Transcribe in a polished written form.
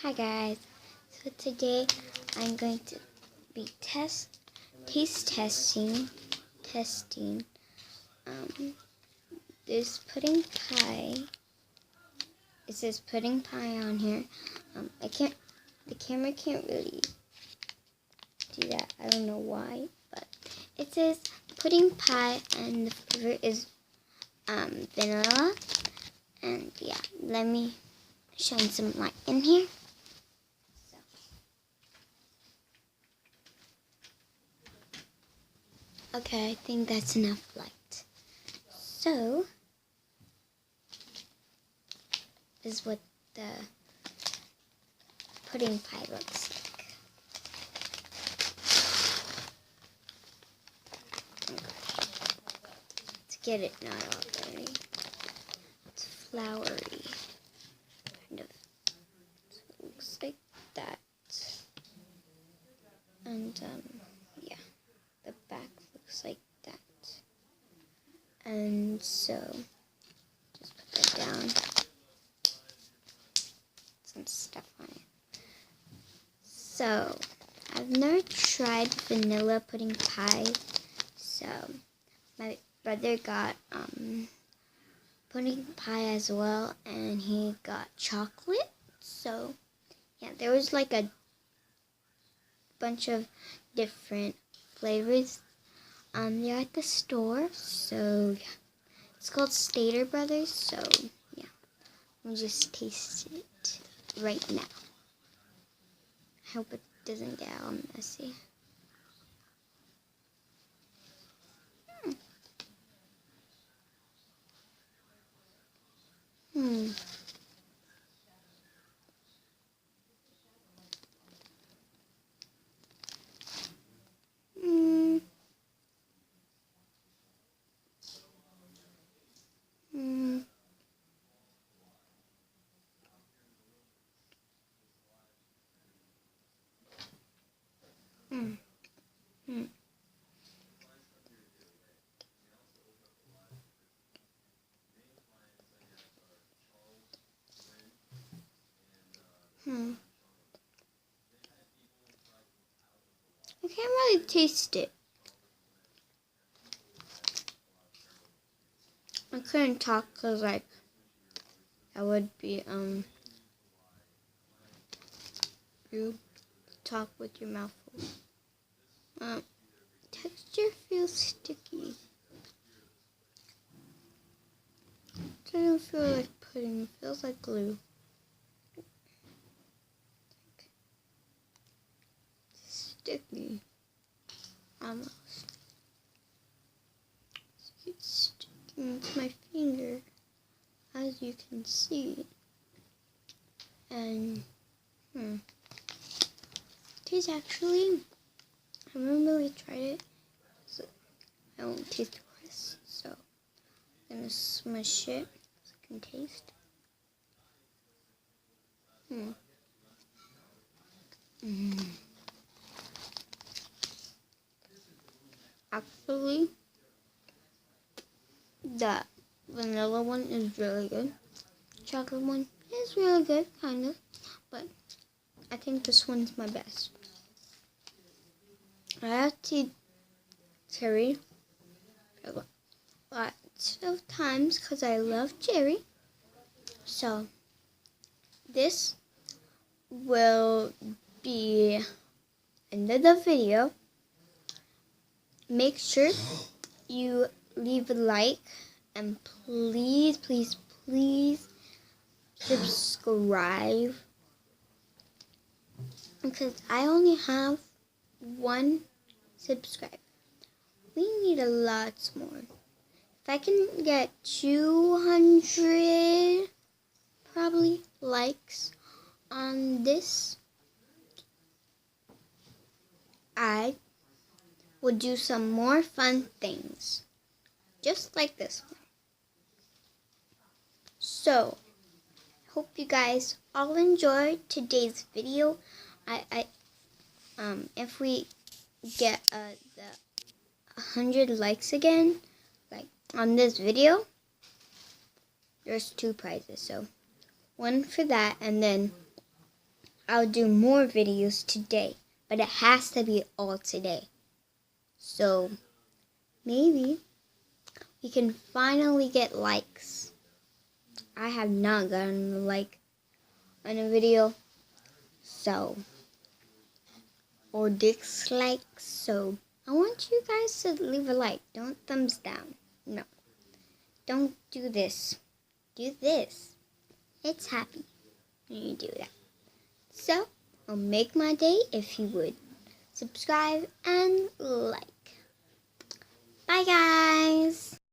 Hi guys, so today I'm going to be taste testing this pudding pie. It says pudding pie on here. The camera can't really do that. I don't know why, but it says pudding pie and the flavor is vanilla. And yeah, let me shine some light in here. Okay, I think that's enough light. So, this is what the pudding pie looks like. Let's get it not all dirty. It's floury. Kind of. So it looks like that. And, yeah. The back looks like that. And so, just put that down. Some stuff on it. So, I've never tried vanilla pudding pie. So, my brother got pudding pie as well, and he got chocolate. So, yeah, there was like a bunch of different flavors there at the store. So, yeah. It's called Stater Brothers. So, yeah. Let me just taste it right now. I hope it doesn't get all messy. Hmm. Hmm. Hmm. Hmm. Hmm. Hmm. I can't really taste it. I couldn't talk because, like, I would be, you talk with your mouth full. Texture feels sticky. It doesn't feel like pudding. It feels like glue. Sticky. Almost. It's sticking to my finger, as you can see. And, Tastes actually, I haven't really tried it, so I won't taste the rest. So, I'm gonna smush it so I can taste. Actually, the vanilla one is really good. Chocolate one is really good, kind of, but I think this one's my best. I have to cherry lots of times because I love cherry. So, this will be end of the video. Make sure you leave a like and please, please, please subscribe, because I only have 1 subscriber. We need a lot more. If I can get 200 probably likes on this, I will do some more fun things, just like this one. So, hope you guys all enjoyed today's video. If we get the 100 likes again, like on this video, there's 2 prizes. So, one for that, and then I'll do more videos today, but it has to be all today. So maybe we can finally get likes. I have not gotten a like on a video, so, or dislikes, so I want you guys to leave a like. Don't thumbs down. No, don't do this. Do this. It's happy when you do that. So, it'll make my day if you would subscribe and like. Bye, guys.